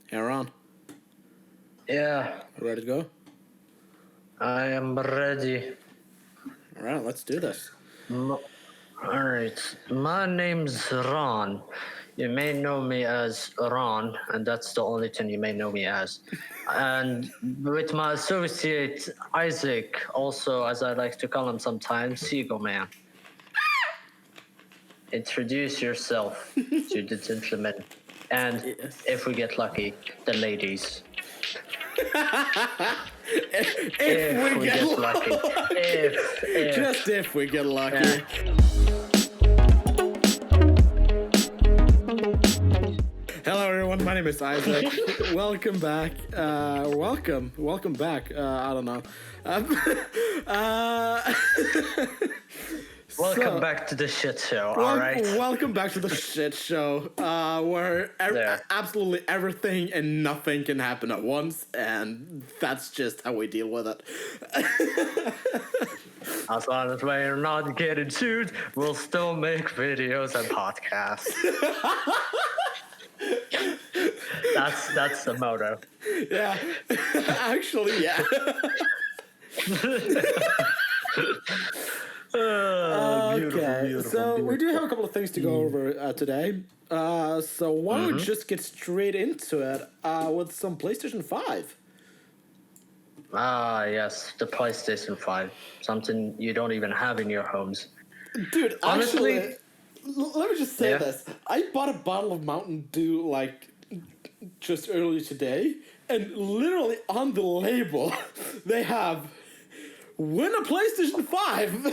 Hey, Ron. Yeah, Ready to go? I am ready. All right, let's do this. Alright, my name's Ron. You may know me as Ron, and that's the only thing you may know me as. And with my associate Isaac, also as I like to call him sometimes, Seagull Man. Introduce yourself to the gentlemen, and Yes. if we get lucky, the ladies. If we get lucky. If. Just if we get lucky. Yeah. Hello, everyone. My name is Isaac. Welcome back. Welcome back. I don't know. Welcome back to the shit show, alright? Welcome back to the shit show, where absolutely everything and nothing can happen at once, and that's just how we deal with it. As long as we're not getting sued, we'll still make videos and podcasts. That's the motto. Yeah, actually, yeah. Okay, so we do have a couple of things to go over today. So why don't we just get straight into it with some PlayStation 5? Ah, yes, the PlayStation 5. Something you don't even have in your homes. Dude, honestly, actually, let me just say this. I bought a bottle of Mountain Dew, just earlier today, and literally on the label, they have, win a PlayStation 5!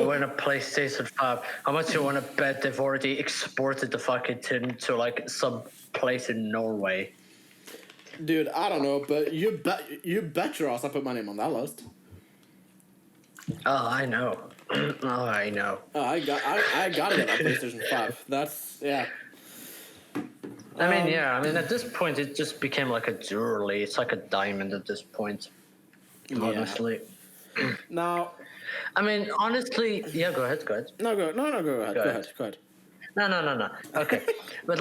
win a PlayStation 5. How much you want to bet they've already exported the fucking tin to, some place in Norway? Dude, I don't know, but you bet your ass I put my name on that list. Oh, I know. I know. Oh, I gotta get that PlayStation 5. That's, yeah. I mean, at this point, it just became like a jewelry. It's like a diamond at this point, honestly. Now... I mean, honestly... Yeah, go ahead. No, go ahead. No. Okay. But,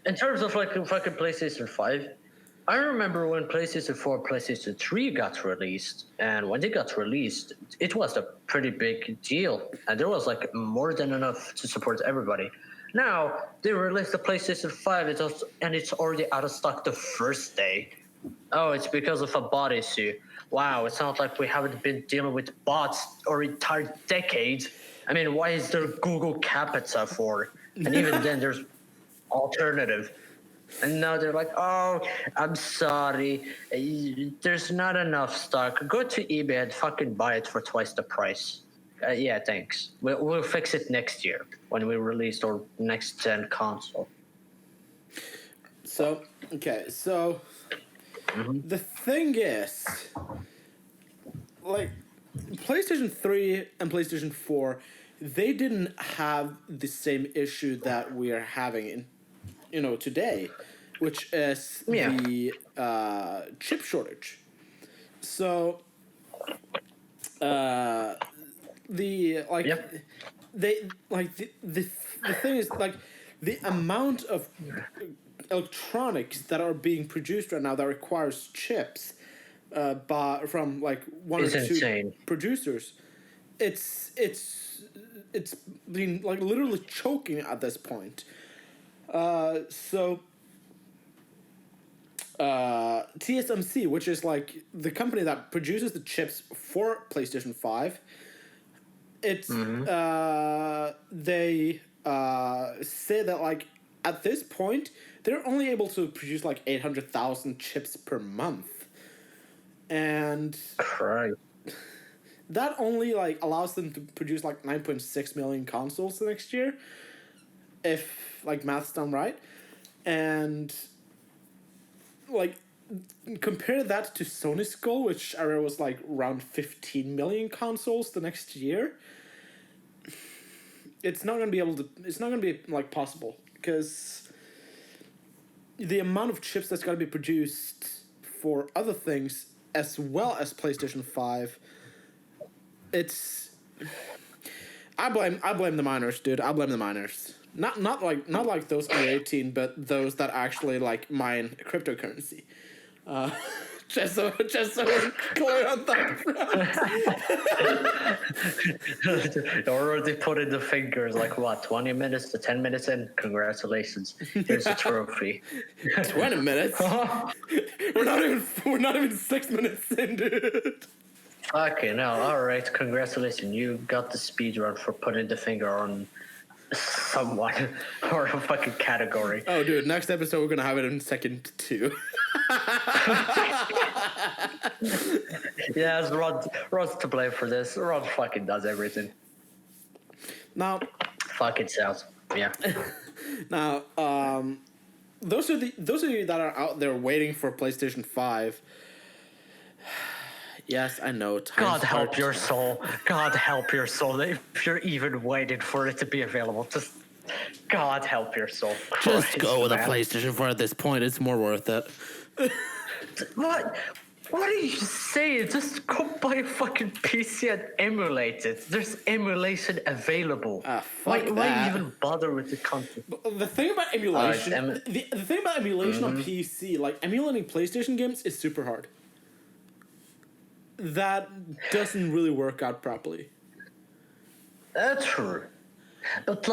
in terms of, fucking PlayStation 5, I remember when PlayStation 4, PlayStation 3 got released, and when they got released, it was a pretty big deal, and there was, more than enough to support everybody. Now, they released the PlayStation 5, and it's already out of stock the first day. Oh, it's because of a bot issue. Wow, it sounds like we haven't been dealing with bots or entire decades. I mean, why is there Google Capita for? And even then, there's alternative. And now they're like, oh, I'm sorry. There's not enough stock. Go to eBay and fucking buy it for twice the price. Yeah, thanks. We'll fix it next year when we release our next gen console. So, okay, so the thing is, PlayStation 3 and PlayStation 4, they didn't have the same issue that we are having today, which is the chip shortage. So, the thing is, the amount of electronics that are being produced right now that requires chips from one or two insane. producers, it's been literally choking at this point. So TSMC, which is the company that produces the chips for PlayStation 5, it's they say that at this point they're only able to produce 800,000 chips per month, and that only allows them to produce 9.6 million consoles the next year, if math's done right. And compare that to Sony's goal, which I read was around 15 million consoles the next year. It's not gonna be possible, because the amount of chips that's got to be produced for other things as well as PlayStation 5, it's... I blame the miners, dude. I blame the miners. Not like those under 18, but those that actually like mine cryptocurrency. Just so we're clear on that front. Already put in the fingers, like what, 20 minutes to 10 minutes in? Congratulations. Here's a trophy. 20 minutes? We're not even 6 minutes in, dude. Okay, no, alright, congratulations. You got the speed run for putting the finger on someone or a fucking category. Oh, dude, next episode we're gonna have it in second 2. Yeah, Ron's to blame for this. Ron fucking does everything. Now, fucking sounds. Yeah. Now, those of you that are out there waiting for PlayStation 5. Yes, I know. God help your soul. God help your soul. If you're even waiting for it to be available, just God help your soul. Just go with a PlayStation 4 at this point. It's more worth it. What? What are you saying? Just go buy a fucking PC and emulate it. There's emulation available. Why even bother with the content? The thing about emulation, the thing about emulation on PC, like emulating PlayStation games, is super hard. That doesn't really work out properly. That's true, but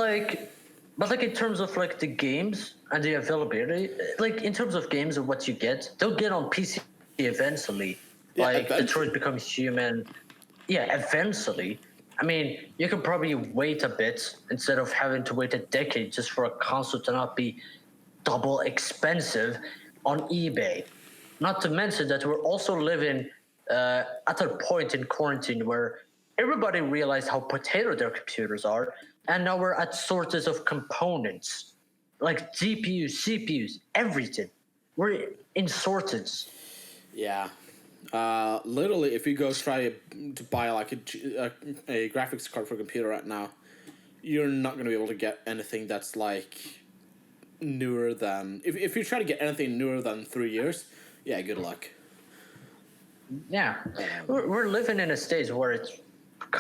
in terms of like the games and the availability, like in terms of games and what you get, they'll get on PC eventually. Yeah, like eventually. Detroit Becomes Human. Yeah, eventually. I mean, you can probably wait a bit instead of having to wait a decade just for a console to not be double expensive on eBay. Not to mention that we're also living at a point in quarantine where everybody realized how potato their computers are, and now we're at shortage of components like GPUs, CPUs, everything. We're in shortage. Yeah. Literally, if you go try to buy like a graphics card for a computer right now, you're not going to be able to get anything that's like newer than... If you try to get anything newer than 3 years, yeah, good luck. Yeah. We're living in a stage where it's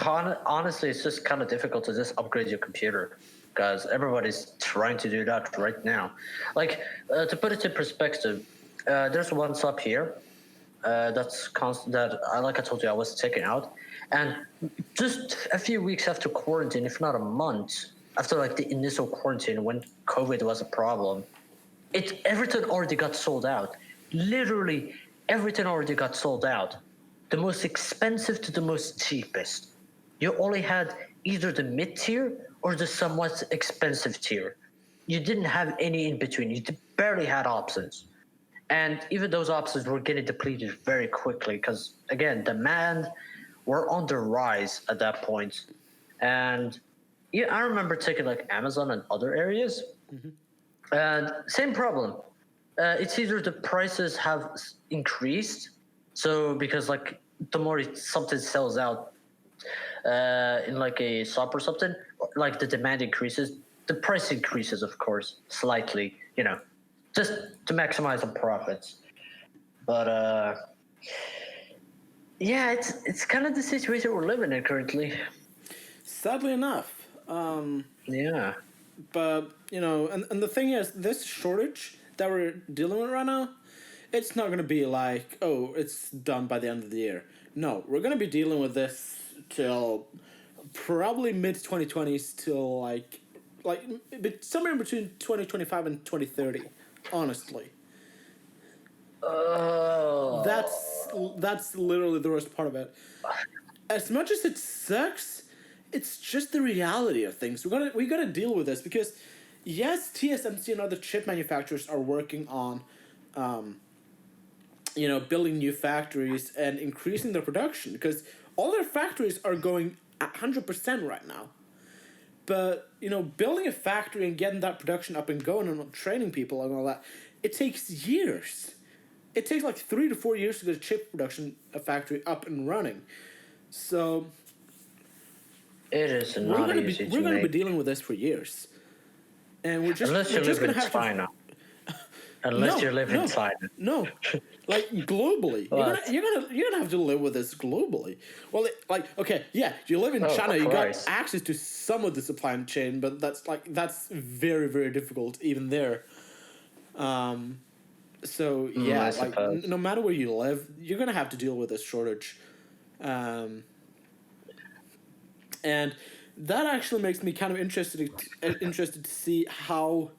honestly, it's just kind of difficult to just upgrade your computer because everybody's trying to do that right now. Like, to put it in perspective, there's one shop here that's constant that, like I told you, I was checking out. And just a few weeks after quarantine, if not a month, after like the initial quarantine when COVID was a problem, everything already got sold out. Literally, everything already got sold out. The most expensive to the most cheapest. You only had either the mid-tier or the somewhat expensive tier. You didn't have any in between. You barely had options. And even those options were getting depleted very quickly because, again, demand were on the rise at that point. And yeah, I remember taking like Amazon and other areas. Mm-hmm. And same problem. It's either the prices have increased, so because like the more something sells out in like a shop or something, like the demand increases, the price increases, of course, slightly, just to maximize the profits. But yeah, it's kind of the situation we're living in currently. Sadly enough. Yeah. But, and the thing is, this shortage that we're dealing with right now, it's not going to be like, oh, it's done by the end of the year. No, we're going to be dealing with this till probably mid-2020s till like somewhere in between 2025 and 2030, honestly. Oh. That's literally the worst part of it. As much as it sucks, it's just the reality of things. We gotta deal with this because, yes, TSMC and other chip manufacturers are working on, building new factories and increasing their production because all their factories are going at 100% right now. But, building a factory and getting that production up and going and training people and all that, it takes years. It takes like 3 to 4 years to get a chip production factory up and running. So it is not easy. We're going to be dealing with this for years, and we're just going to have China. unless you live inside it. No, like globally, you're gonna have to live with this globally. Well, you live in China, you got access to some of the supply chain, but that's very, very difficult even there. So yeah, no matter where you live, you're gonna have to deal with this shortage, and that actually makes me kind of interested to see how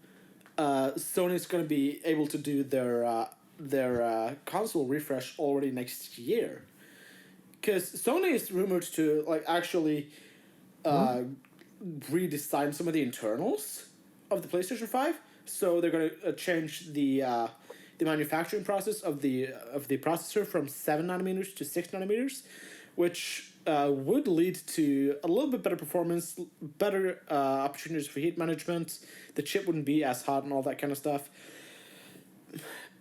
Sony's going to be able to do their console refresh already next year, because Sony is rumored to actually redesign some of the internals of the PlayStation 5. So they're going to change the manufacturing process of the processor from 7 nanometers to 6 nanometers, which would lead to a little bit better performance, better opportunities for heat management. The chip wouldn't be as hot and all that kind of stuff.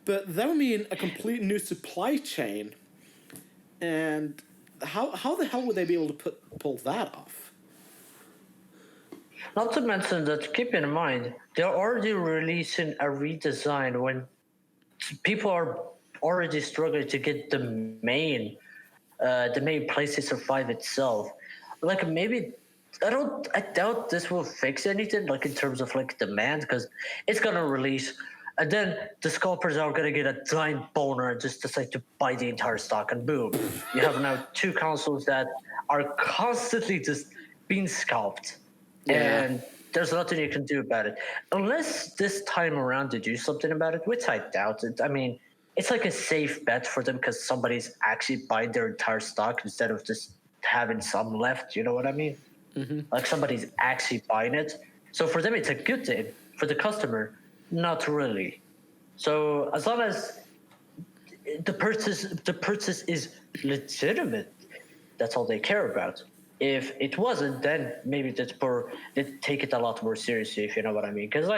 But that would mean a complete new supply chain. And how the hell would they be able to pull that off? Not to mention that, keep in mind, they're already releasing a redesign when people are already struggling to get the main PlayStation 5 itself. Maybe I doubt this will fix anything in terms of demand, because it's gonna release, and then the scalpers are gonna get a giant boner and just decide to buy the entire stock, and boom, you have now two consoles that are constantly just being scalped, and there's nothing you can do about it unless this time around they do something about it, which I doubt it. I mean, it's a safe bet for them because somebody's actually buying their entire stock instead of just having some left. You know what I mean? Mm-hmm. Somebody's actually buying it. So for them, it's a good thing. For the customer, not really. So as long as the purchase is legitimate, that's all they care about. If it wasn't, then maybe they'd take it a lot more seriously, if you know what I mean. Because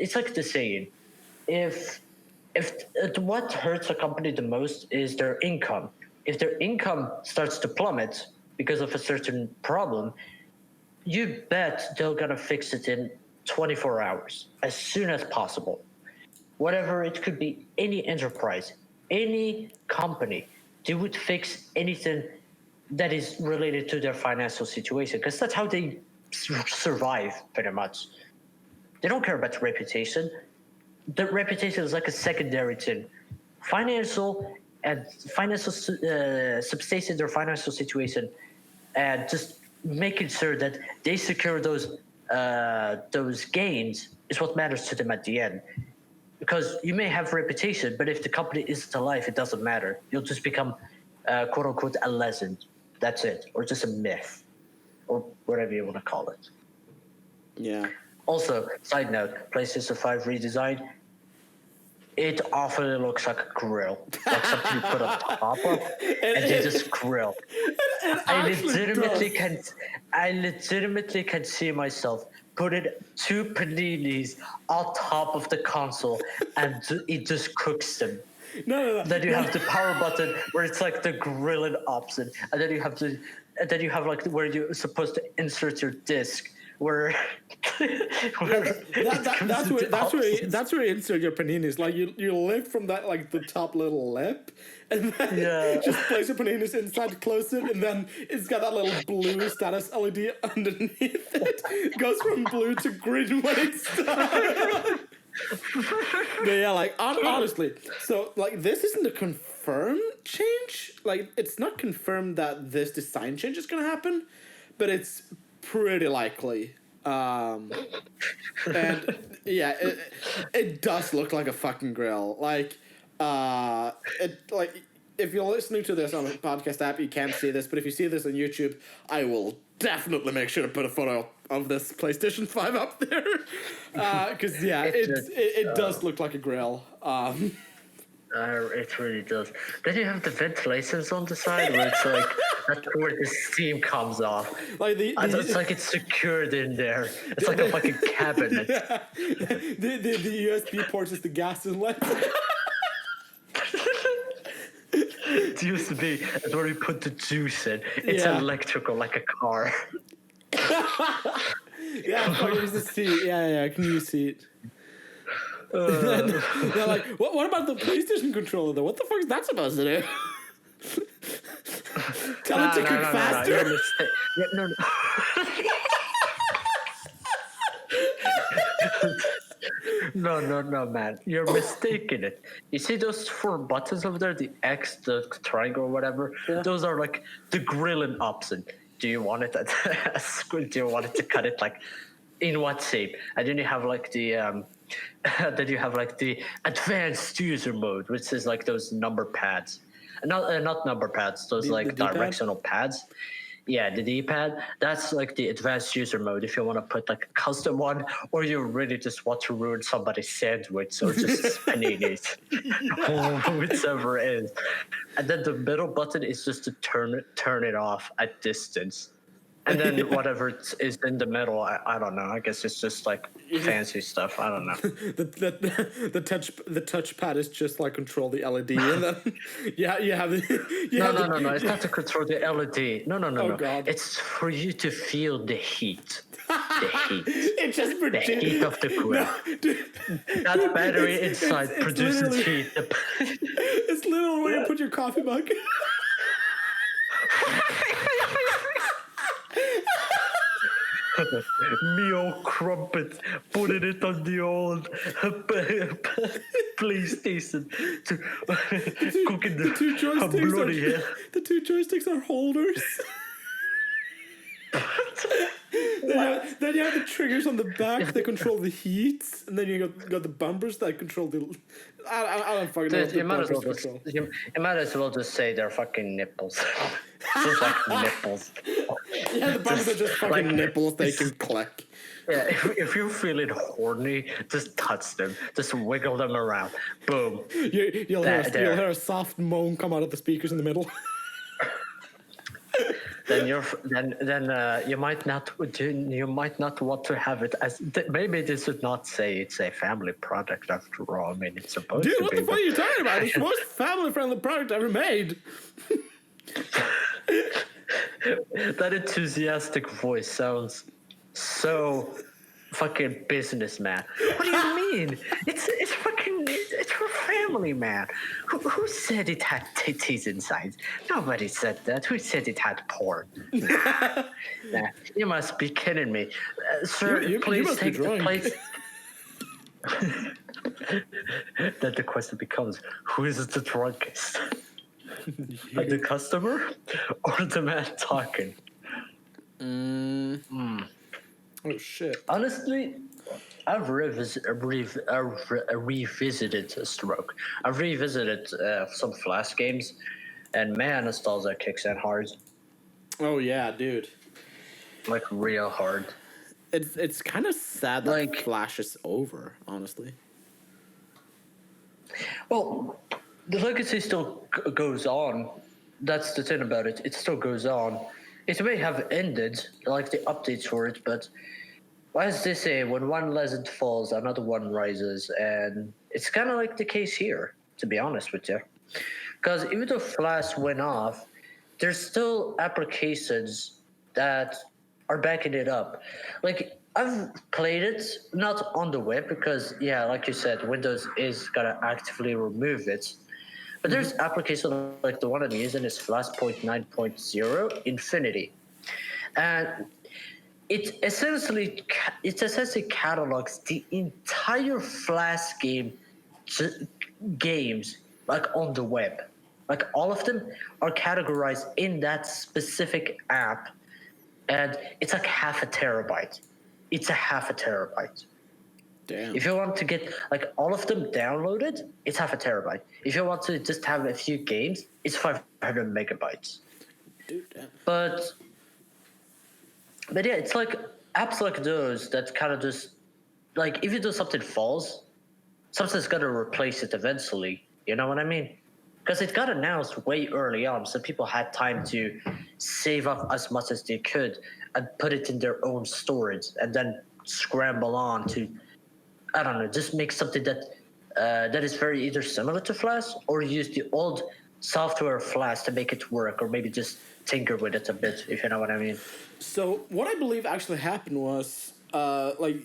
it's like the saying, if what hurts a company the most is their income. If their income starts to plummet because of a certain problem, you bet they're gonna fix it in 24 hours, as soon as possible. Whatever, it could be any enterprise, any company, they would fix anything that is related to their financial situation, because that's how they survive, pretty much. They don't care about reputation. The reputation is like a secondary thing. Financial substantiate their financial situation, and just making sure that they secure those gains is what matters to them at the end. Because you may have reputation, but if the company isn't alive, it doesn't matter. You'll just become quote unquote a legend. That's it, or just a myth, or whatever you want to call it. Yeah. Also, side note, PlayStation 5 redesign, it awfully looks like a grill. Like something you put on top of, and they just grill. I legitimately can see myself putting two paninis on top of the console, and it just cooks them. No. Then you have the power button where it's like the grilling option, and then you have where you're supposed to insert your disc. That's where you insert your paninis. You lift from that the top little lip, and then just place your paninis inside, close it, and then it's got that little blue status LED underneath it. It goes from blue to green when it's done. But yeah, honestly, so this isn't a confirmed change. It's not confirmed that this design change is gonna happen, but it's pretty likely. And yeah, it does look like a fucking grill. If you're listening to this on a podcast app, you can't see this, but if you see this on YouTube, I will definitely make sure to put a photo of this PlayStation 5 up there. Because it does look like a grill. It really does. Then you have the ventilations on the side where it's that's where the steam comes off. It's like it's secured in there. It's like a fucking cabinet. Yeah. The USB port is the gas inlet. It used to be that's where you put the juice in. It's electrical, like a car. Yeah, I can use the seat. Yeah, I can use seat. They're like, what about the PlayStation controller though? What the fuck is that supposed to do? Tell it to cook faster. You're yeah, no. No, man. You're mistaken it. You see those 4 buttons over there, the X, the triangle, or whatever? Yeah. Those are like the grilling option. Do you want it do you want it to cut it like in what shape? And then you have like the then you have like the advanced user mode, which is like those number pads. Not number pads, those like directional pads. Yeah, the D-pad, that's like the advanced user mode if you want to put like a custom one, or you really just want to ruin somebody's sandwich or just paninis, whichever it is. And then the middle button is just to turn it off at distance. And then whatever is in the middle, I don't know. I guess it's just like fancy stuff. I don't know. the touchpad is just like control the LED, and then you have No. It's not to control the LED. No. Oh, God. It's for you to feel the heat. The heat. It just produces the heat of the grill. That battery inside produces heat. It's literally where you put your coffee mug. Meal crumpet, putting it on the old PlayStation to cooking the two joysticks are holders. Then you have the triggers on the back that control the heat, and then you got the bumpers that control the. I don't fucking know. You might as well just say they're fucking nipples. Just like nipples. Yeah, the bumpers are just fucking like, nipples they can click. Yeah, if you're feeling horny, just touch them. Just wiggle them around. Boom. You'll hear a soft moan come out of the speakers in the middle. Then you might not want to have it as maybe they should not say it's a family product after all. I mean, it's supposed to be. Dude, what the fuck are you talking about? It's the most family-friendly product ever made. That enthusiastic voice sounds so fucking businessman. What do you mean? It's for family, man. Who said it had titties inside? Nobody said that. Who said it had porn? Nah, you must be kidding me, sir. Please take the place. Then the question becomes: who is the drunkest? The customer or the man talking? Oh shit! Honestly, I've revisited Stroke. I've revisited some Flash games, and man, nostalgia kicks in hard. Oh yeah, dude! Like real hard. It's kind of sad that like, Flash is over, honestly. Well, the legacy still goes on. That's the thing about it. It still goes on. It may have ended, like the updates for it, but as they say, when one legend falls, another one rises, and it's kind of like the case here, to be honest with you. Because even though Flash went off, there's still applications that are backing it up. Like, I've played it, not on the web, because, yeah, like you said, Windows is going to actively remove it. But there's applications like the one I'm using is Flashpoint 9.0 Infinity. And it essentially catalogs the entire Flash games like on the web. Like all of them are categorized in that specific app. And it's like half a terabyte. It's a half a terabyte. Damn. If you want to get like all of them downloaded, it's half a terabyte. If you want to just have a few games, it's 500 megabytes. Dude, damn. But yeah, it's like apps like those that kind of just like if you do something false, something's gonna replace it eventually. You know what I mean? Because it got announced way early on, so people had time to save up as much as they could and put it in their own storage, and then scramble on to, I don't know, just make something that that is very either similar to Flash or use the old software Flash to make it work, or maybe just tinker with it a bit, if you know what I mean. So what I believe actually happened was, like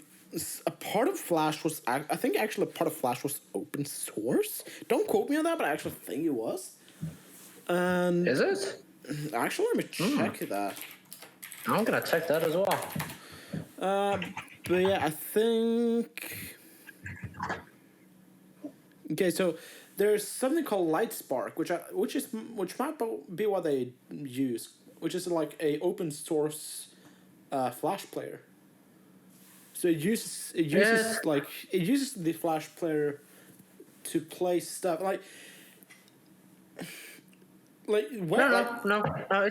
a part of Flash was, I think actually a part of Flash was open source. Don't quote me on that, but I actually think it was. And Is it? actually, let me check that. I'm gonna check that as well. But yeah, I think. Okay, so there's something called LightSpark, which might be what they use, which is like a open source Flash player. So it uses the Flash player to play stuff like No.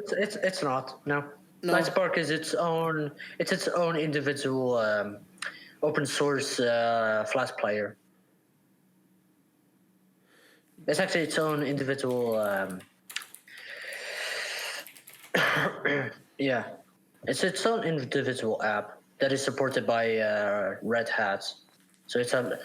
It's not. No. No. Lightspark is its own. It's its own individual open source Flash player. It's actually its own individual. Yeah, it's its own individual app that is supported by Red Hat. So it's a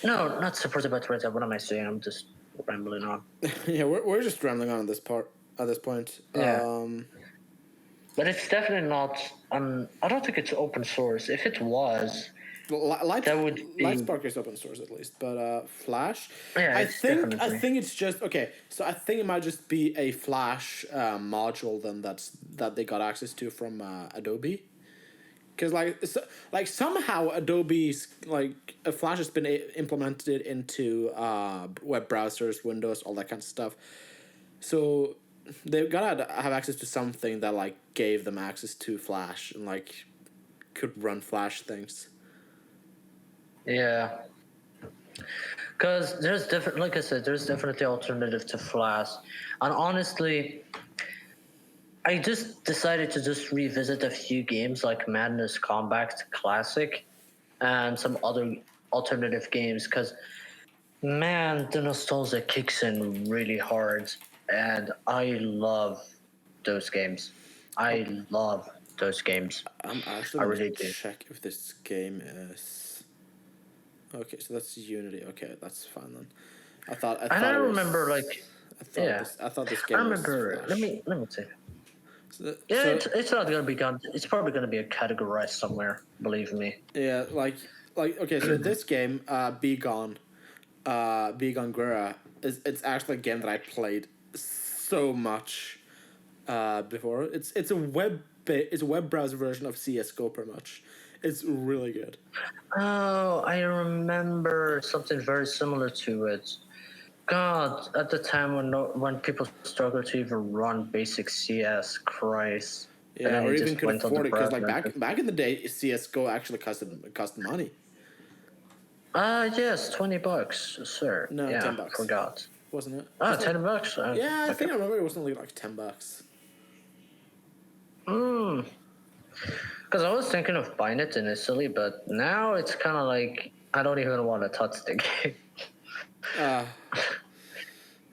no, not supported by Red Hat. What am I saying? I'm just rambling on. Yeah, we're just rambling on this part at this point. Yeah. But it's definitely not. I don't think it's open source. If it was, that would be. LightSpark is open source at least, but Flash. Yeah, I think it's just okay. So I think it might just be a Flash module then that they got access to from Adobe. Because somehow Adobe's Flash has been implemented into web browsers, Windows, all that kind of stuff. So they've gotta have access to something that gave them access to Flash and could run Flash things. Yeah. Because there's different, like I said, there's definitely alternative to Flash, and honestly, I just decided to just revisit a few games like Madness Combat Classic and some other alternative games because, man, the nostalgia kicks in really hard, and I love those games. I love those games. I'm actually going to check if this game is... Okay, so that's Unity. Okay, that's fine then. I thought I remember I thought this game was Flash. Let me see. It's not gonna be gone. It's probably gonna be categorized somewhere. Believe me. Yeah, okay. So this game, Be Gone Guerra, it's actually a game that I played so much before. It's a web browser version of CS:GO pretty much. It's really good. Oh, I remember something very similar to it. God, at the time when people struggled to even run basic CS, Christ. Yeah, or even could afford it because back in the day, CS:GO actually cost money. Yes, $20, sir. No, yeah, $10. Forgot. Wasn't it? $10. Yeah, I think I remember it was only $10. Because I was thinking of buying it initially, but now it's kind of like I don't even want to touch the game.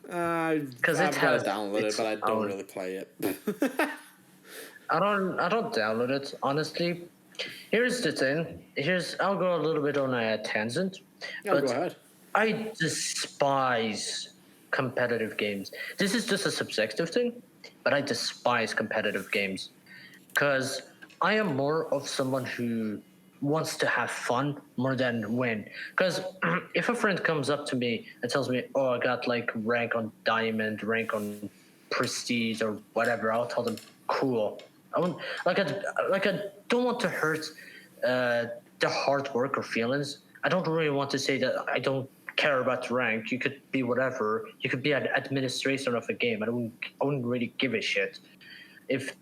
Because I've got to download it, but I don't really play it. I don't download it, honestly. Here's the thing. I'll go a little bit on a tangent. Go ahead. I despise competitive games. This is just a subjective thing, but I despise competitive games because I am more of someone who wants to have fun more than win. Because if a friend comes up to me and tells me, "Oh, I got rank on diamond, rank on prestige, or whatever," I'll tell them, "Cool." I won't I don't want to hurt the hard work or feelings. I don't really want to say that I don't care about rank. You could be whatever. You could be an administrator of a game. I wouldn't really give a shit if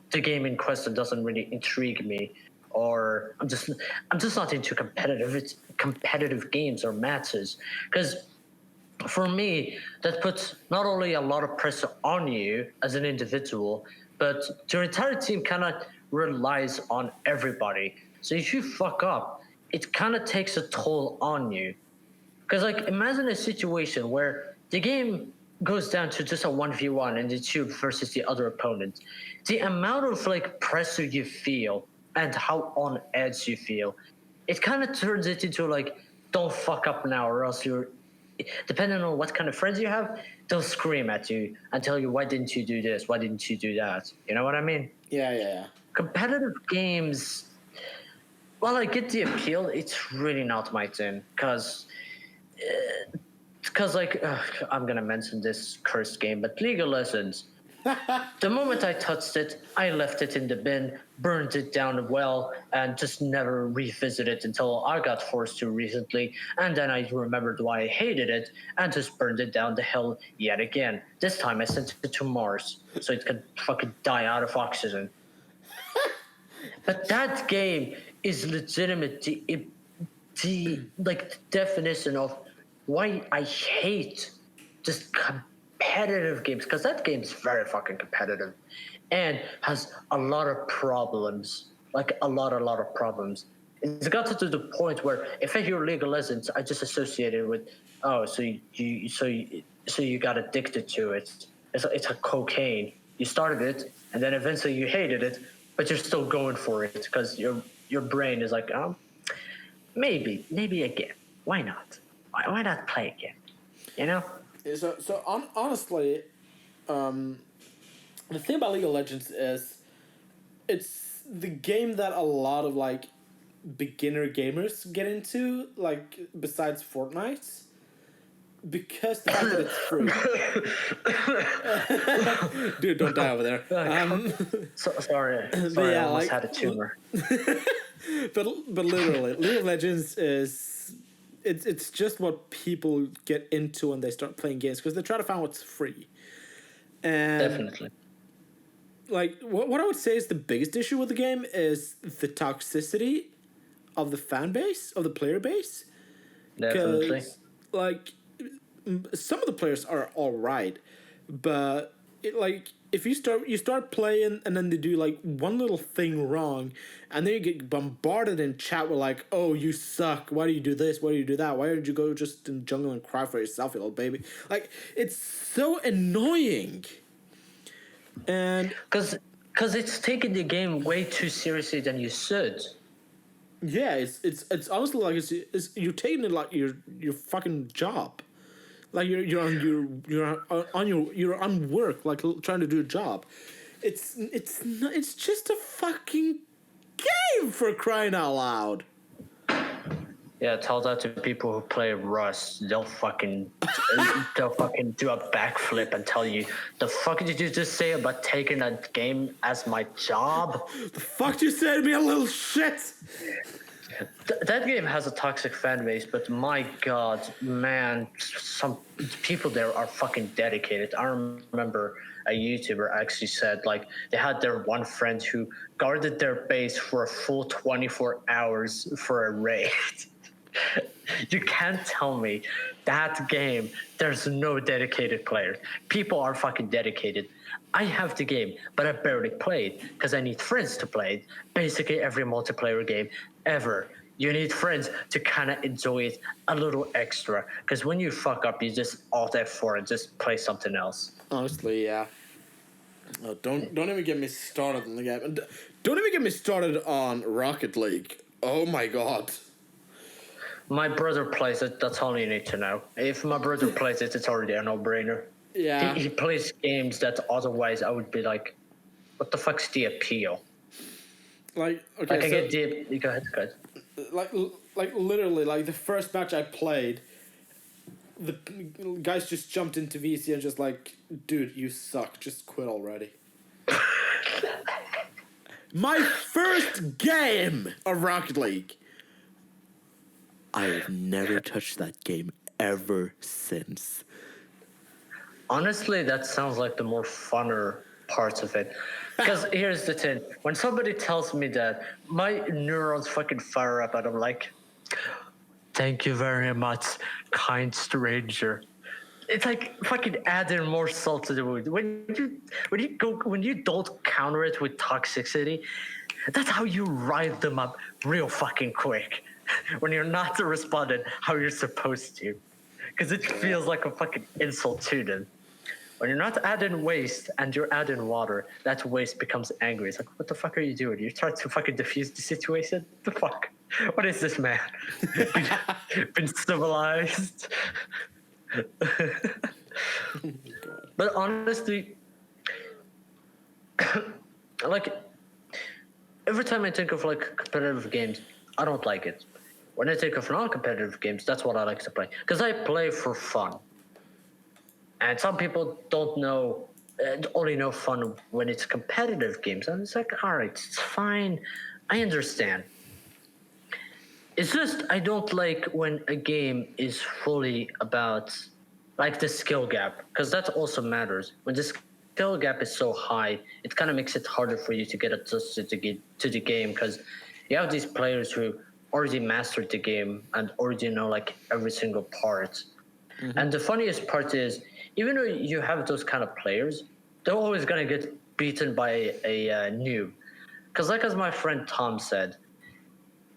the game in question doesn't really intrigue me, or I'm just not into competitive games or matches, because for me that puts not only a lot of pressure on you as an individual, but your entire team kind of relies on everybody. So if you fuck up, it kind of takes a toll on you. Because imagine a situation where the game goes down to just a 1v1 and it's you versus the other opponent. The amount of pressure you feel and how on edge you feel, it kind of turns it into don't fuck up now, or else you're, depending on what kind of friends you have, they'll scream at you and tell you, why didn't you do this? Why didn't you do that? You know what I mean? Yeah. Competitive games, while I get the appeal, it's really not my thing. Because like, I'm gonna mention this cursed game, but League of Legends. The moment I touched it, I left it in the bin, burned it down well, and just never revisited it until I got forced to recently. And then I remembered why I hated it and just burned it down the hill yet again. This time I sent it to Mars so it could fucking die out of oxygen. But that game is legitimate. The definition of why I hate just competitive games, because that game is very fucking competitive and has a lot of problems, like a lot of problems. It's got to the point where if I hear League of Legends, I just associate it with, oh, so you got addicted to it. It's a cocaine. You started it and then eventually you hated it, but you're still going for it because your brain is like, maybe again. Why not? Why not play again? You know? Honestly, the thing about League of Legends is it's the game that a lot of like beginner gamers get into, like besides Fortnite, because the fact that it's free. Dude, don't die over there. Sorry, yeah, I almost like, had a tumor. but literally, League of Legends is it's just what people get into when they start playing games, because they try to find what's free. And Definitely. Like what I would say is the biggest issue with the game is the toxicity of the fan base, of the player base. Definitely. Like some of the players are all right, but if you start playing and then they do like one little thing wrong, and then you get bombarded in chat with like, oh, you suck, why do you do this, why do you do that, why don't you go just in the jungle and cry for yourself, you little baby. Like, it's so annoying. And because it's taking the game way too seriously than you should. Yeah, it's honestly like it's you're taking it like your fucking job, like you're on work, like trying to do a job. It's just a fucking game, for crying out loud. Yeah, tell that to people who play Rust. They'll fucking do a backflip and tell you, the fuck did you just say about taking that game as my job? The fuck did you say to me, a little shit? That game has a toxic fan base, but my god, man, some people there are fucking dedicated. I remember a YouTuber actually said, like, they had their one friend who guarded their base for a full 24 hours for a raid. You can't tell me that game there's no dedicated players. People are fucking dedicated. I have the game, but I barely played because I need friends to play it. Basically every multiplayer game ever, you need friends to kind of enjoy it a little extra, because when you fuck up, you just alt F4 and just play something else. Honestly, yeah. Oh, don't even get me started on the game. Don't even get me started on Rocket League. Oh my god. My brother plays it. That's all you need to know. If my brother plays it, it's already a no-brainer. Yeah. He plays games that otherwise I would be like, what the fuck's the appeal? Like, okay, like I get the... Go ahead. Like literally, like the first match I played, the guys just jumped into VC and just like, dude, you suck. Just quit already. My first game of Rocket League. I've never touched that game ever since. Honestly, that sounds like the more funner parts of it. Because here's the thing. When somebody tells me that, my neurons fucking fire up and I'm like, thank you very much, kind stranger. It's like fucking adding more salt to the wound. When you don't counter it with toxicity, that's how you rile them up real fucking quick. When you're not responding how you're supposed to, because it feels like a fucking insult to them. When you're not adding waste and you're adding water, that waste becomes angry. It's like, what the fuck are you doing? You're trying to fucking diffuse the situation? The fuck? What is this, man? Been civilized? But honestly, like, every time I think of like competitive games, I don't like it. When I think of non-competitive games, that's what I like to play. Because I play for fun. And some people don't know, only know fun when it's competitive games. And it's like, all right, it's fine. I understand. It's just I don't like when a game is fully about like the skill gap, because that also matters. When the skill gap is so high, it kind of makes it harder for you to get adjusted to the game, because you have these players who already mastered the game and already know like every single part. Mm-hmm. And the funniest part is, even though you have those kind of players, they're always gonna get beaten by a noob. Because like as my friend Tom said,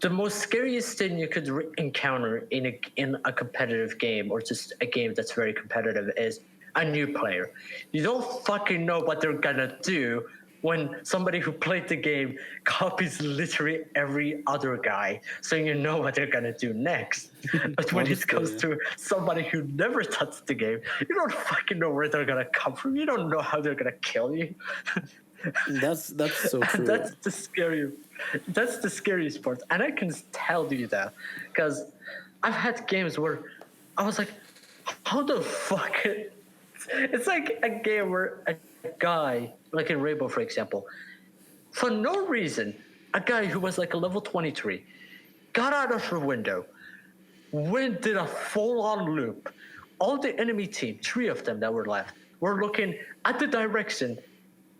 the most scariest thing you could encounter in a competitive game, or just a game that's very competitive, is a new player. You don't fucking know what they're gonna do when somebody who played the game copies literally every other guy, so you know what they're gonna do next. But when it comes to somebody who never touched the game, you don't fucking know where they're gonna come from. You don't know how they're gonna kill you. That's so true. That's the scariest part, and I can tell you that because I've had games where I was like, how the fuck? It's like a game where a guy, like in Rainbow, for example, for no reason, a guy who was like a level 23 got out of the window, did a full-on loop. All the enemy team, 3 of them that were left, were looking at the direction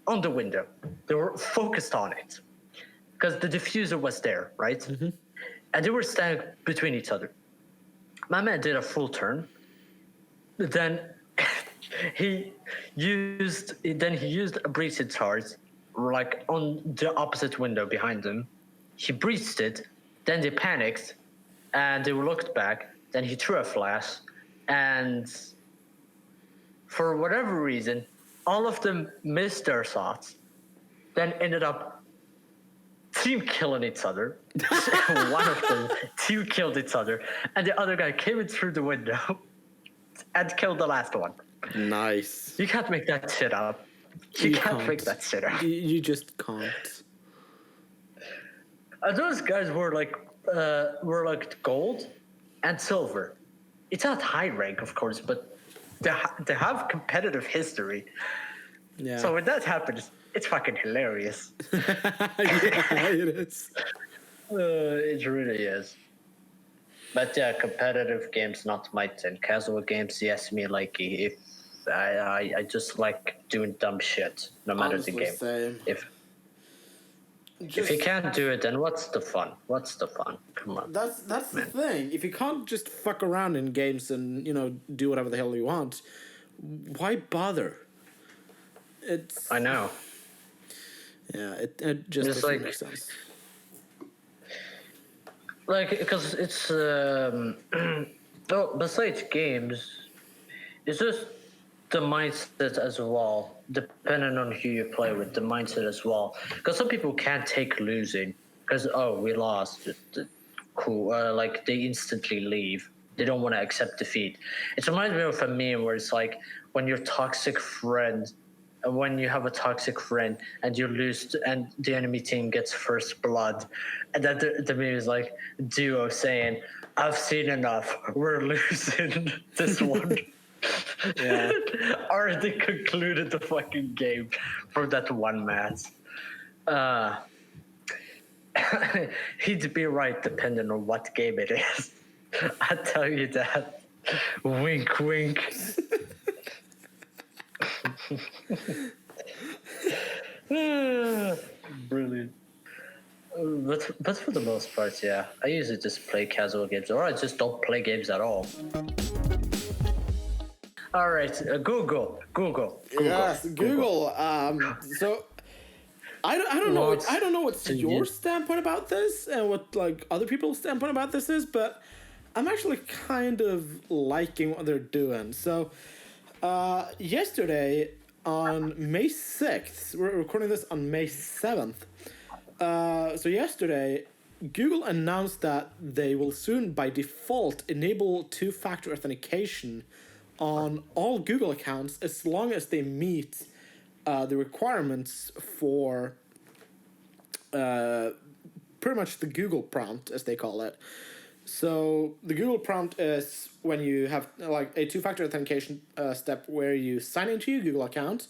on the window. They were focused on it because the diffuser was there, right? Mm-hmm. And they were standing between each other. My man did a full turn. Then he used a breaching charge like on the opposite window behind them. He breached it. Then they panicked and they looked back. Then he threw a flash, and for whatever reason, all of them missed their shots, then ended up team killing each other. One of them team killed each other, and the other guy came in through the window and killed the last one. Nice. You can't make that shit up. You can't make that shit up. You just can't. And those guys were like gold and silver. It's not high rank, of course, but they have competitive history. Yeah. So when that happens, it's fucking hilarious. Yeah, it is. It really is. But yeah, competitive games not my thing. Casual games, yes, me like if I just like doing dumb shit, no matter the game. Same. If you can't do it, then what's the fun? What's the fun? Come on. That's the thing. If you can't just fuck around in games and do whatever the hell you want, why bother? I know. Yeah, it just doesn't make sense. Like, because it's besides games, it's just the mindset as well, depending on who you play with, the mindset as well. Because some people can't take losing because, we lost. Cool. Like, they instantly leave. They don't want to accept defeat. It reminds me of a meme where it's like when you have a toxic friend and you lose and the enemy team gets first blood, and then the meme is like Duo saying, "I've seen enough. We're losing this one." Yeah. Already concluded the fucking game from that one match. He'd be right depending on what game it is. I tell you that. Wink, wink. Brilliant. But for the most part, yeah, I usually just play casual games, or I just don't play games at all. All right, Google. Yes, Google. So I don't know. I don't know what's your standpoint about this and what like other people's standpoint about this is, but I'm actually kind of liking what they're doing. So yesterday on May 6th, we're recording this on May 7th. So yesterday, Google announced that they will soon, by default, enable two-factor authentication on all Google accounts as long as they meet the requirements for pretty much the Google prompt, as they call it. So the Google prompt is when you have like a two-factor authentication step where you sign into your Google account,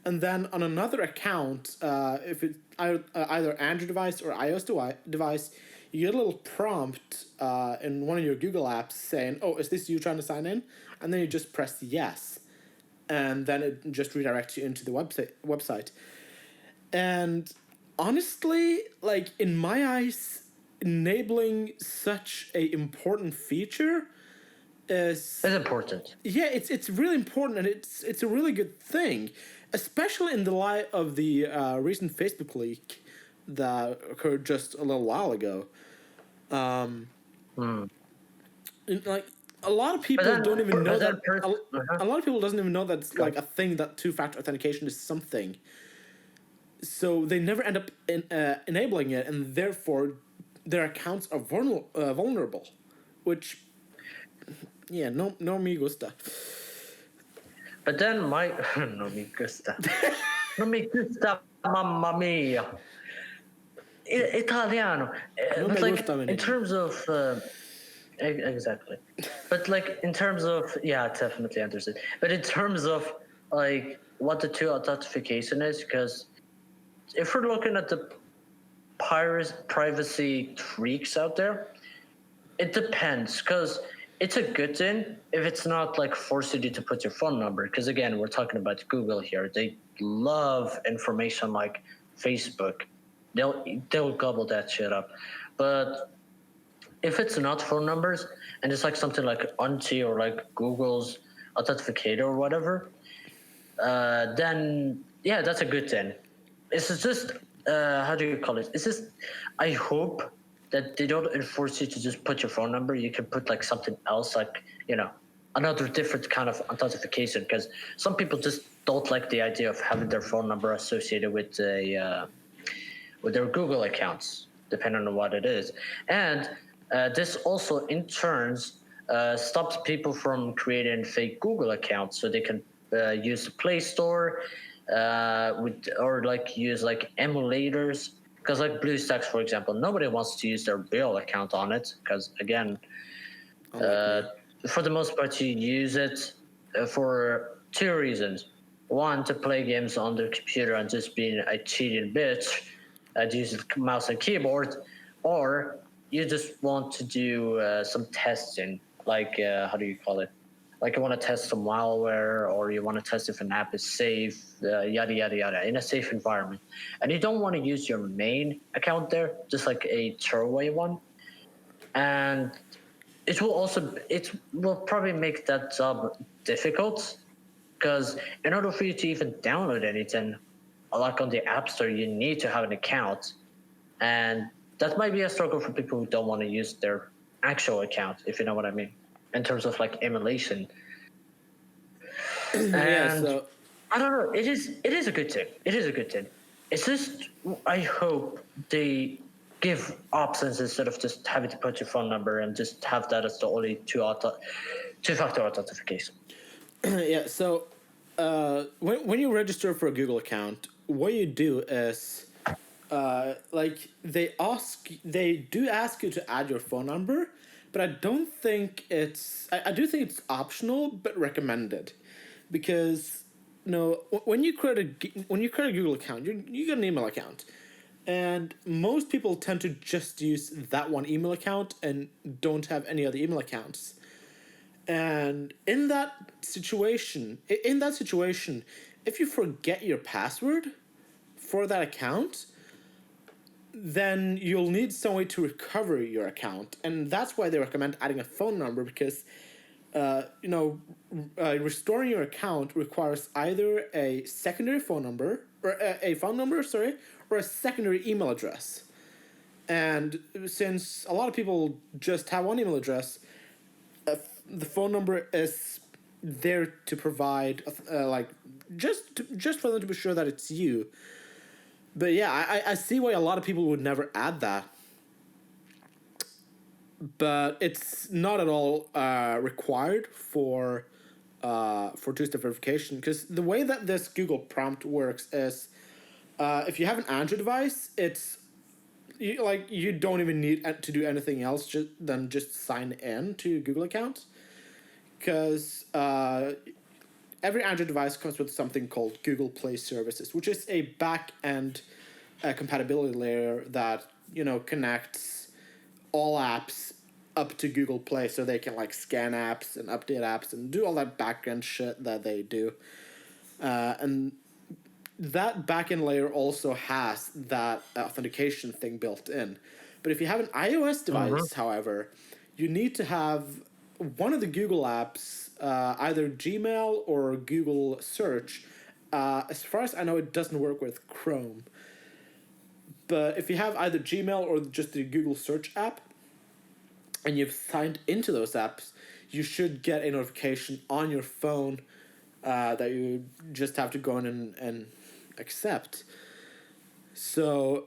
and then on another account, if it's either Android device or iOS device, you get a little prompt in one of your Google apps saying, "Oh, is this you trying to sign in?" And then you just press yes, and then it just redirects you into the website. And honestly, like in my eyes, enabling such a important feature is It's important. yeah, it's really important, and it's a really good thing, especially in the light of the recent Facebook leak that occurred just a little while ago. Like a lot of people don't even know that. A lot of people doesn't even know that's like a thing, that two-factor authentication is something. So they never end up enabling it, and therefore their accounts are vulnerable, which, yeah, no me gusta. But then no me gusta, no me gusta, mamma mia, Italiano. No But me like gusta, in terms of exactly, but like in terms of definitely understood. But in terms of like what the two authentication is, because if we're looking at the privacy freaks out there, it depends, because it's a good thing if it's not like forcing you to put your phone number. Because again, we're talking about Google here. They love information like Facebook. They'll gobble that shit up. But if it's not phone numbers and it's like something like Auntie or like Google's authenticator or whatever, then yeah, that's a good thing. It's just how do you call it? It's just, I hope that they don't enforce you to just put your phone number. You can put like something else, like, you know, another different kind of authentication, because some people just don't like the idea of having their phone number associated with their Google accounts, depending on what it is. And this also in turns stops people from creating fake Google accounts, so they can use the Play Store or like use like emulators, because like BlueStacks, for example, nobody wants to use their real account on it, because again, for the most part, you use it for two reasons. One, to play games on their computer and just being a cheating bitch and use mouse and keyboard, or you just want to do some testing, like how do you call it? Like you want to test some malware, or you want to test if an app is safe, yada, yada, yada, in a safe environment. And you don't want to use your main account there, just like a throwaway one. And it will probably make that job difficult, because in order for you to even download anything, like on the App Store, you need to have an account. And that might be a struggle for people who don't want to use their actual account, if you know what I mean, in terms of like emulation. And so I don't know. It is a good thing. It is a good thing. It's just, I hope they give options instead of just having to put your phone number and just have that as the only two-factor authentication. yeah, so when you register for a Google account, what you do is like they do ask you to add your phone number, but I don't think I do think it's optional but recommended, because when you create a Google account, you get an email account, and most people tend to just use that one email account and don't have any other email accounts. And in that situation, if you forget your password for that account, then you'll need some way to recover your account. And that's why they recommend adding a phone number, because restoring your account requires either a secondary phone number, or a phone number, sorry, or a secondary email address. And since a lot of people just have one email address, the phone number is there to provide just for them to be sure that it's you. But yeah, I see why a lot of people would never add that. But it's not at all required for two-step verification, because the way that this Google prompt works is, if you have an Android device, it's you don't even need to do anything else than just sign in to Google account, because every Android device comes with something called Google Play Services, which is a back-end compatibility layer that connects all apps up to Google Play, so they can like scan apps and update apps and do all that back-end shit that they do. And that backend layer also has that authentication thing built in. But if you have an iOS device, however, you need to have one of the Google apps, either Gmail or Google Search. As far as I know, it doesn't work with Chrome. But if you have either Gmail or just the Google Search app, and you've signed into those apps, you should get a notification on your phone that you just have to go in and accept. So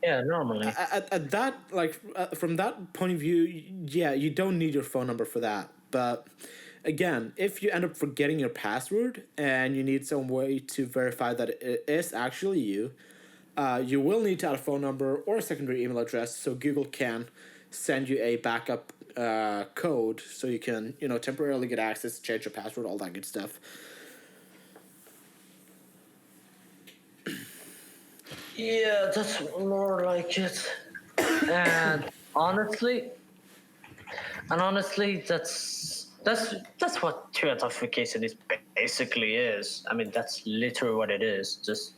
yeah, normally at that, like from that point of view, yeah, you don't need your phone number for that. But again, if you end up forgetting your password and you need some way to verify that it is actually you, you will need to add a phone number or a secondary email address, so Google can send you a backup code so you can temporarily get access, change your password, all that good stuff. Yeah, that's more like it. And honestly, that's what two authentication is basically is. I mean, that's literally what it is. Just,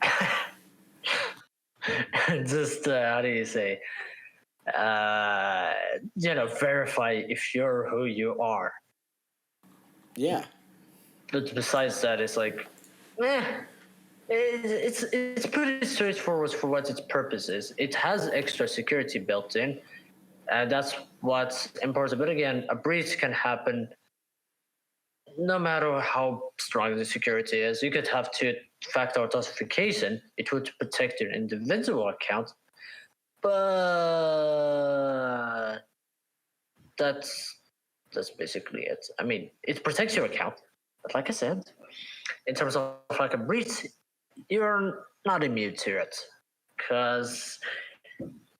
how do you say? Verify if you're who you are. Yeah. But besides that, it's like, it's pretty straightforward for what its purpose is. It has extra security built in, and that's what's important. But again, a breach can happen no matter how strong the security is. You could have two-factor authentication. It would protect your individual account, but that's basically it. I mean, it protects your account, but like I said, in terms of like a breach, you're not immune to it, because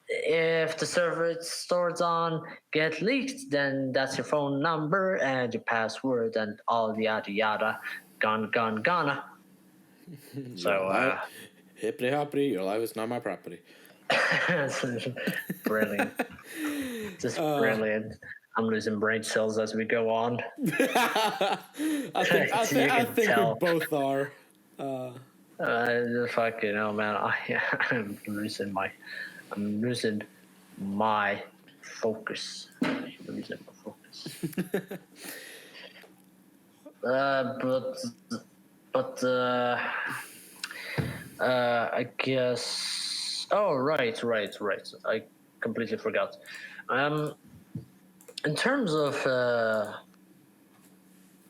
if the server it's stored on get leaked, then that's your phone number and your password and all the yada yada, gone. So hippity hoppity, your life is not my property. Brilliant, just brilliant. I'm losing brain cells as we go on. I think we both are. Fucking hell, man! I'm losing my focus. But I guess. Oh, right. I completely forgot. In terms of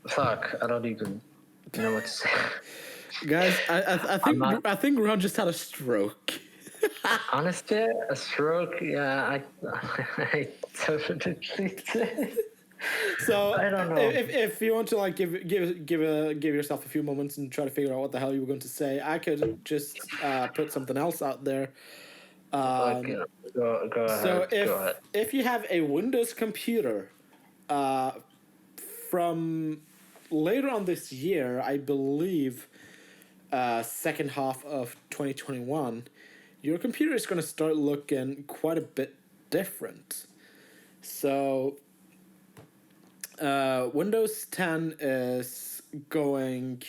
fuck, I don't even know what to say. Guys, I think Ron just had a stroke. Honestly, a stroke. Yeah, I totally did. So I don't know. If you want to like give yourself a few moments and try to figure out what the hell you were going to say, I could just put something else out there. Okay, go ahead. So go ahead. if you have a Windows computer, from later on this year, I believe, second half of 2021, your computer is going to start looking quite a bit different. So Windows 10 is going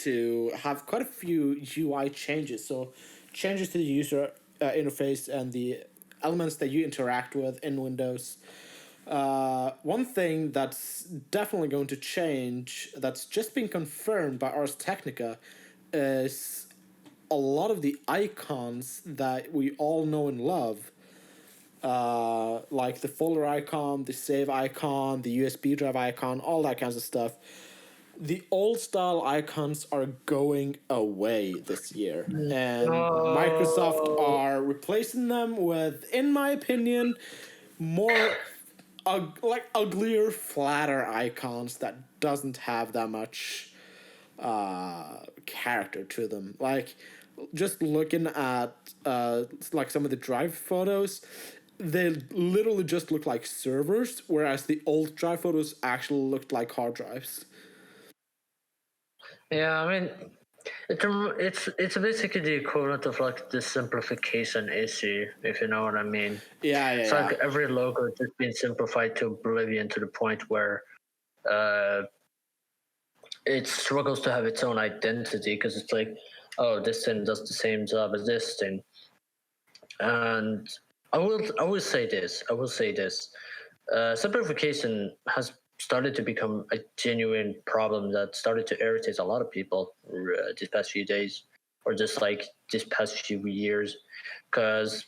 to have quite a few UI changes. So changes to the user interface and the elements that you interact with in Windows. One thing that's definitely going to change, that's just been confirmed by Ars Technica, is a lot of the icons that we all know and love. Like the folder icon, the save icon, the USB drive icon, all that kinds of stuff. The old style icons are going away this year, and Microsoft are replacing them with, in my opinion, more uglier, flatter icons that doesn't have that much character to them. Like just looking at like some of the drive photos, they literally just look like servers, whereas the old drive photos actually looked like hard drives. Yeah, I mean, it's basically the equivalent of like the simplification issue, if you know what I mean. Yeah, It's like every logo has just been simplified to oblivion to the point where it struggles to have its own identity because it's like, oh, this thing does the same job as this thing. And I will say this. Simplification has started to become a genuine problem that started to irritate a lot of people these past few days, or just like this past few years, because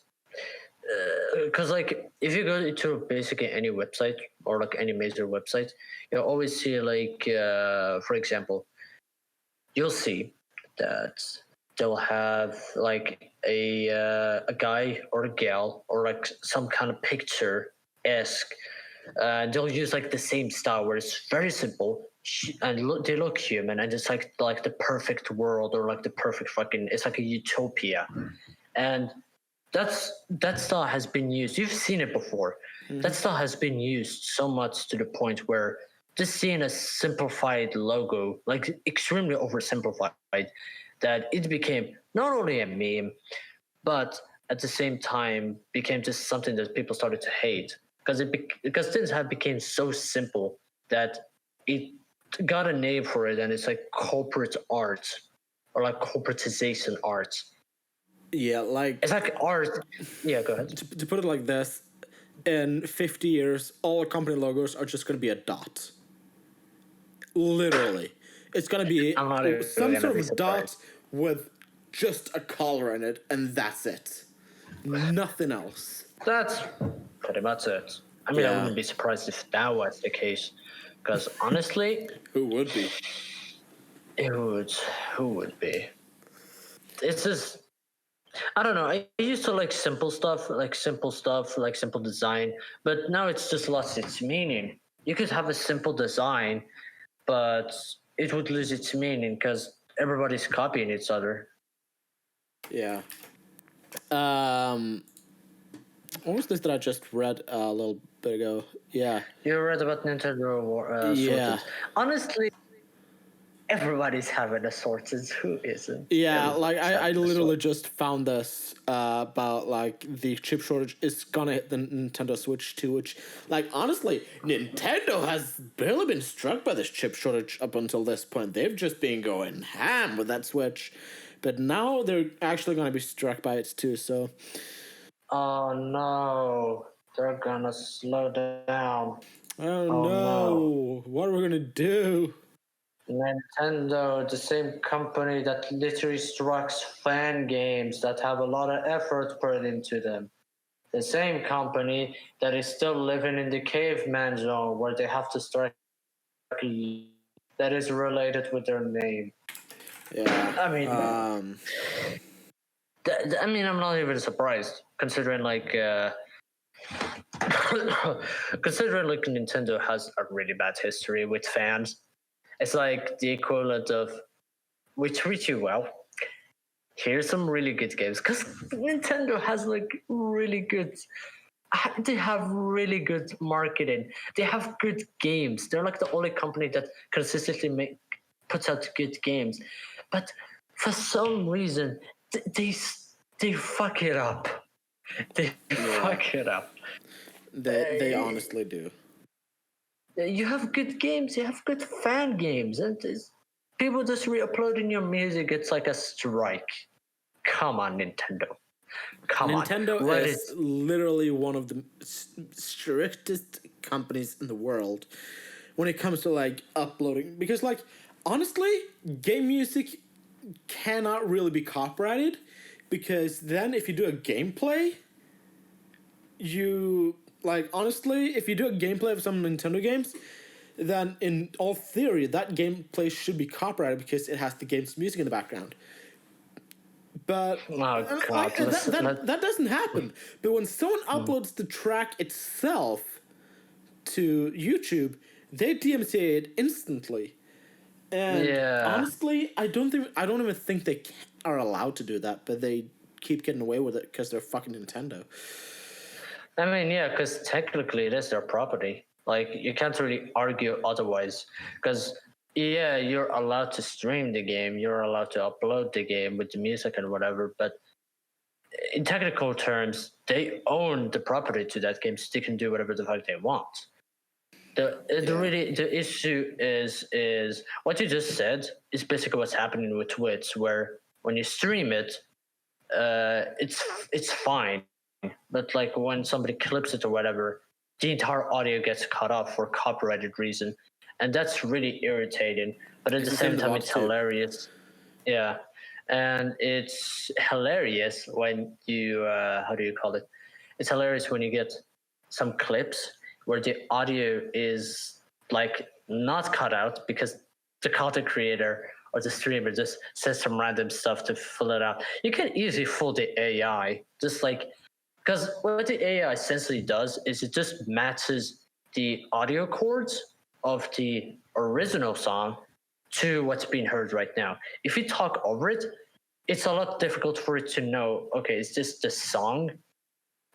like if you go to basically any website or like any major website, you'll always see like for example, you'll see that they'll have like a guy or a gal or like some kind of picture esque. They'll use like the same style where it's very simple and they look human and it's like the perfect world or like the perfect fucking, it's like a utopia. And that style has been used. You've seen it before. That style has been used so much to the point where just seeing a simplified logo, like extremely oversimplified, that it became not only a meme, but at the same time became just something that people started to hate because things have become so simple that it got a name for it, and it's like corporate art or like corporatization art. Yeah, like It's like art. Yeah, go ahead. To put it like this, in 50 years, all company logos are just going to be a dot. Literally. It's going to be some sort of dot with just a color in it, and that's it. Nothing else. That's pretty much it. I mean, I wouldn't be surprised if that was the case, because honestly, who would be? Who would be? It's just, I don't know. I used to like simple stuff, like simple design, but now it's just lost its meaning. You could have a simple design, but it would lose its meaning because everybody's copying each other. Yeah. What was this that I just read a little bit ago? Yeah. You read about Nintendo yeah. Honestly, everybody's having assorted. Who isn't? Yeah, like I literally just found this about like the chip shortage is gonna hit the Nintendo Switch too, which like honestly, Nintendo has barely been struck by this chip shortage up until this point. They've just been going ham with that Switch. But now they're actually gonna be struck by it too, so oh no. They're gonna slow down. Oh no. What are we gonna do? Nintendo, the same company that literally strucks fan games that have a lot of effort put into them. The same company that is still living in the caveman zone where they have to strike that is related with their name. Yeah. I mean, I mean, I'm not even surprised considering like considering like Nintendo has a really bad history with fans. It's like the equivalent of, we treat you well. Here's some really good games. Because Nintendo has like really good, they have really good marketing. They have good games. They're like the only company that consistently puts out good games. But for some reason, they fuck it up. They fuck it up. They honestly do. You have good games, you have good fan games, and people just re-uploading your music, it's like a strike. Come on, Nintendo. Nintendo is literally one of the strictest companies in the world when it comes to like uploading, because like honestly, game music cannot really be copyrighted, because then if you do a gameplay, you like honestly, if you do a gameplay of some Nintendo games, then in all theory that gameplay should be copyrighted because it has the game's music in the background. But that doesn't happen. But when someone uploads the track itself to YouTube, they DMCA it instantly. And honestly, I don't even think they are allowed to do that, but they keep getting away with it because they're fucking Nintendo. I mean, yeah, because technically it is their property. Like, you can't really argue otherwise. Because, yeah, you're allowed to stream the game, you're allowed to upload the game with the music and whatever, but in technical terms, they own the property to that game, so they can do whatever the fuck they want. The issue is what you just said is basically what's happening with Twitch, where when you stream it, it's fine, but like when somebody clips it or whatever, the entire audio gets cut off for copyrighted reason, and that's really irritating. But at the same time, it's hilarious. Yeah, and it's hilarious when you how do you call it? It's hilarious when you get some clips where the audio is like not cut out because the content creator or the streamer just says some random stuff to fill it out. You can easily fool the AI, just like, because what the AI essentially does is it just matches the audio chords of the original song to what's being heard right now. If you talk over it, it's a lot difficult for it to know, okay, is this the song?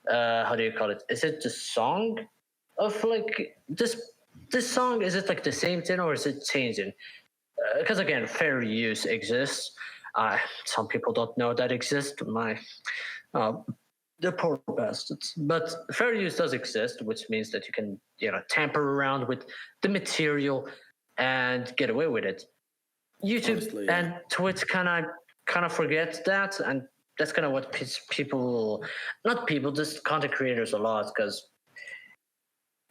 How do you call it? Is it the song of like this song? Is it like the same thing or is it changing? Because again, fair use exists. Some people don't know that exists. The poor bastards. But fair use does exist, which means that you can, tamper around with the material and get away with it. YouTube Honestly, and Twitch kind of forget that, and that's kind of what just content creators a lot, because,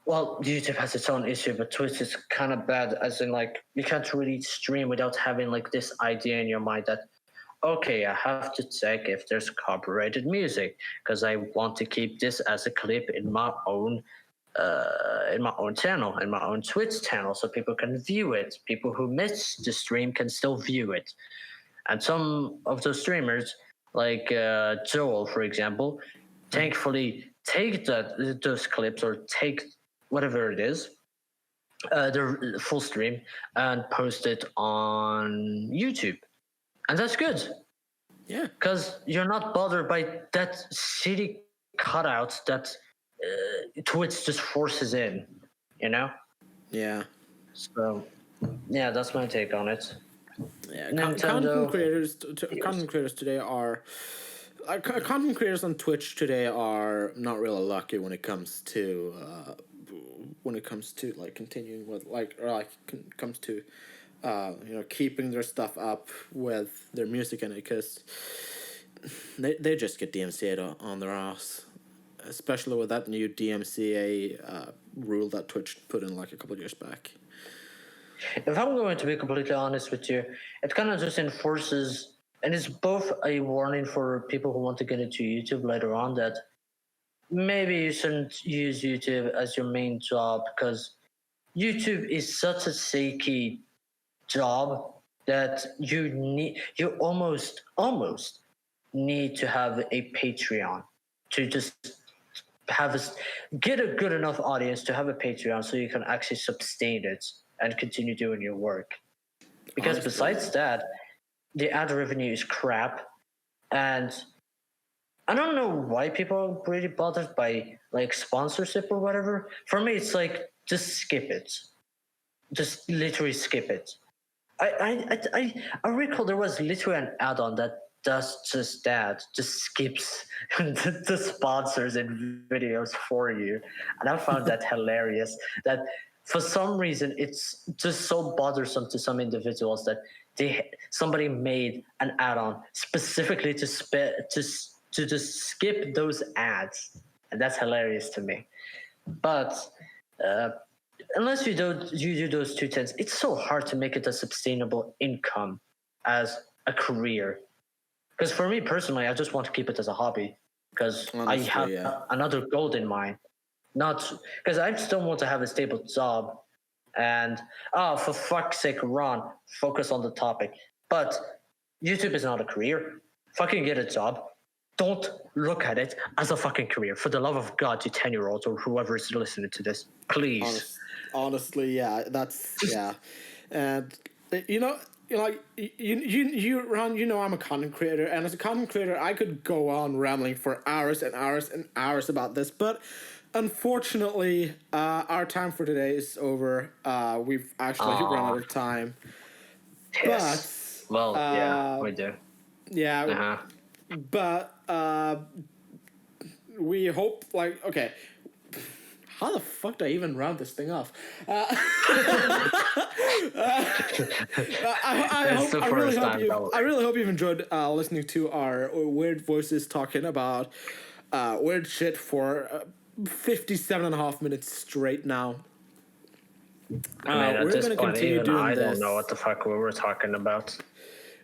well, YouTube has its own issue, but Twitch is kind of bad, as in, like, you can't really stream without having, like, this idea in your mind that, okay, I have to check if there's copyrighted music, because I want to keep this as a clip in my own channel, in my own Twitch channel, so people can view it. People who miss the stream can still view it. And some of those streamers, like Joel, for example, thankfully take those clips or take whatever it is, the full stream, and post it on YouTube. And that's good. Yeah. Because you're not bothered by that shitty cutout that Twitch just forces in, Yeah. So, yeah, that's my take on it. Yeah, Nintendo, content creators today are content creators on Twitch today are not really lucky when it comes to like continuing with comes to keeping their stuff up with their music in it, because they just get DMCA'd on their ass, especially with that new DMCA rule that Twitch put in like a couple of years back. If I'm going to be completely honest with you, it kind of just enforces, and it's both a warning for people who want to get into YouTube later on, that maybe you shouldn't use YouTube as your main job, because YouTube is such a shaky job that you almost need to have a Patreon to just get a good enough audience to have a Patreon so you can actually sustain it and continue doing your work. Because besides that, the ad revenue is crap, and I don't know why people are really bothered by like sponsorship or whatever. For me, it's like, just skip it. Just literally skip it. I recall there was literally an add-on that does just that, just skips the sponsors and videos for you, and I found that hilarious. That for some reason it's just so bothersome to some individuals that somebody made an add-on specifically to just skip those ads, and that's hilarious to me. But unless you do those two things, it's so hard to make it a sustainable income as a career. Because for me personally, I just want to keep it as a hobby, because I have another goal in mind. Not because I still want to have a stable job, and for fuck's sake, Ron, focus on the topic. But YouTube is not a career. Fucking get a job. Don't look at it as a fucking career. For the love of God, you 10-year-olds or whoever is listening to this, please. Honestly, yeah, that's yeah, and like you Ron, I'm a content creator, and as a content creator, I could go on rambling for hours and hours and hours about this, but unfortunately, our time for today is over. We've actually run out of time. Yes. But Well, yeah, we do. Yeah, but we hope, like, okay. How the fuck do I even round this thing off? I really hope you've enjoyed listening to our weird voices talking about weird shit for 57.5 minutes straight now. I mean, at this point, even I don't know what the fuck we were talking about.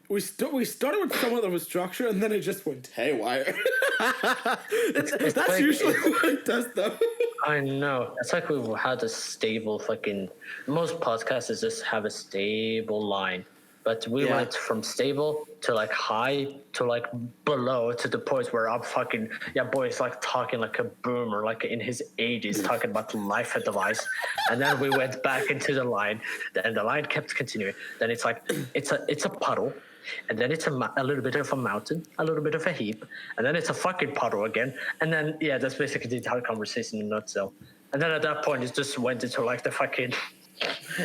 We started with somewhat of a structure, and then it just went haywire. That's like, usually what it does, though. I know. It's like we've had a stable fucking... Most podcasts just have a stable line. But we went from stable to like high to like below to the point where I'm fucking... Yeah, boy, it's like talking like a boomer, like in his 80s, talking about life advice. And then we went back into the line. And the line kept continuing. Then it's like, it's a puddle. And then it's a little bit of a mountain, a little bit of a heap, and then it's a fucking puddle again. And then, yeah, that's basically the entire conversation in a nutshell. And then at that point, it just went into like the fucking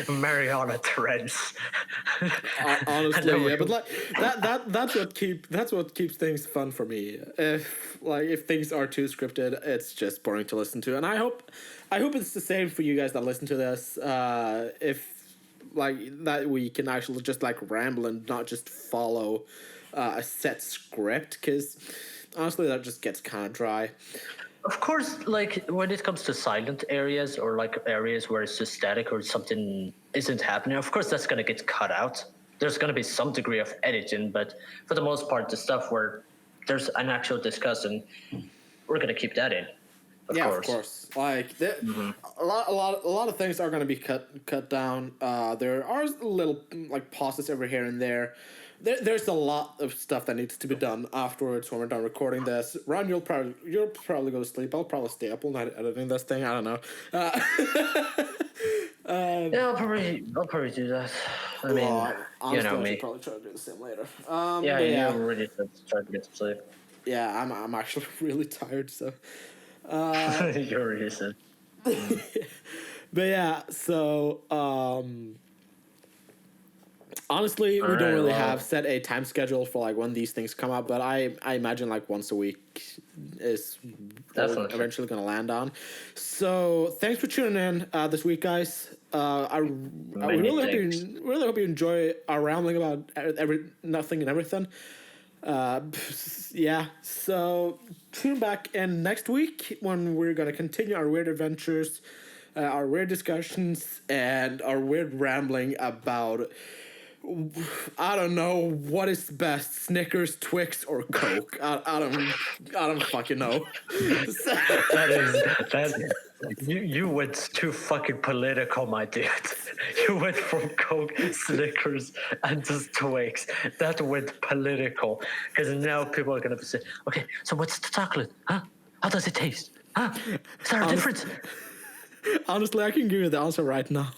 Mariana Trench. Honestly, yeah, but like that's what keeps things fun for me. If things are too scripted, it's just boring to listen to. And I hope it's the same for you guys that listen to this. If like that, we can actually just like ramble and not just follow a set script, because honestly that just gets kind of dry. Of course, like when it comes to silent areas or like areas where it's just static or something isn't happening, of course that's going to get cut out. There's going to be some degree of editing, but for the most part, the stuff where there's an actual discussion, we're going to keep that in. Of course. Like a lot of things are going to be cut down. There are little like pauses over here and there. There's a lot of stuff that needs to be done afterwards when we're done recording this. Ron, you'll probably go to sleep. I'll probably stay up all night editing this thing. I don't know. Yeah, I'll probably do that. I mean, honestly, you know me. I'll probably try to do the same later. You really try to get to sleep. Yeah, I'm actually really tired, so. You're reason. But yeah, so honestly, we don't really have set a time schedule for like when these things come out, but I imagine like once a week is eventually going to land on. So thanks for tuning in this week, guys. I really hope you enjoy our rambling about nothing and everything. Yeah, so tune back in next week when we're going to continue our weird adventures, our weird discussions, and our weird rambling about, I don't know, what is best, Snickers, Twix, or Coke? I don't fucking know. You went too fucking political, my dude. You went from Coke, Snickers, and just Twix. That went political. Because now people are going to say, okay, so what's the chocolate? Huh? How does it taste? Huh? Is there a difference? Honestly, I can give you the answer right now.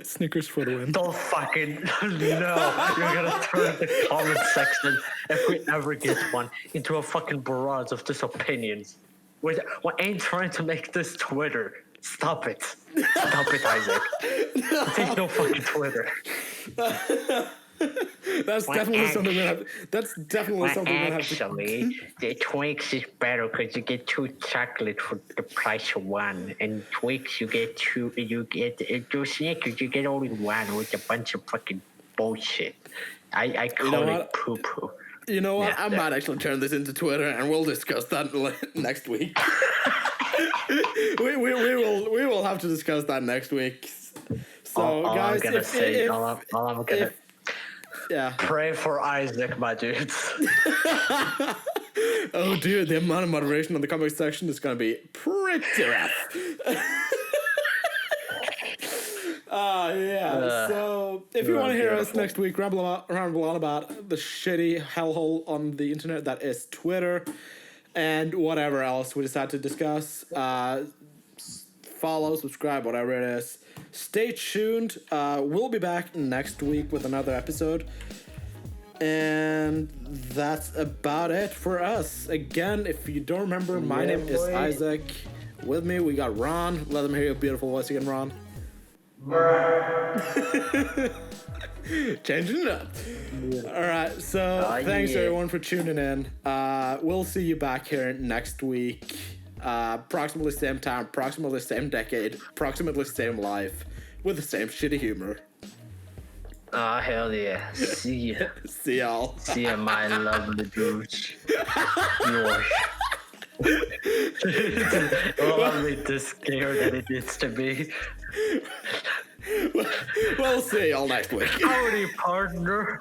Snickers for the win. Don't fucking... No. You're going to turn the comment section, if we ever get one, into a fucking barrage of just opinions. We ain't trying to make this Twitter. Stop it. Stop it, Isaac. Take no fucking Twitter. That's definitely something we'll have to... Actually, the Twix is better because you get 2 chocolate for the price of 1. And Twix, you get 2, Snickers, you get only 1 with a bunch of fucking bullshit. I call it poo-poo. You know what? I might actually turn this into Twitter, and we'll discuss that next week. we will have to discuss that next week. So, guys, pray for Isaac, my dudes. Oh, dude, the amount of moderation on the comment section is going to be pretty rough. So if you want to hear us next week, ramble on about the shitty hellhole on the internet that is Twitter and whatever else we decide to discuss, follow, subscribe, whatever it is. Stay tuned. We'll be back next week with another episode. And that's about it for us. Again, if you don't remember, my name is Isaac. With me, we got Ron. Let them hear your beautiful voice again, Ron. Changing it up. All right, so thanks everyone for tuning in. We'll see you back here next week. Approximately same time, approximately same decade, approximately same life, with the same shitty humor. Ah, hell yeah. See ya. See y'all. See ya, my lovely dudes. Yours. Lovely this scared that it needs to be. We'll see y'all next week. Howdy, partner.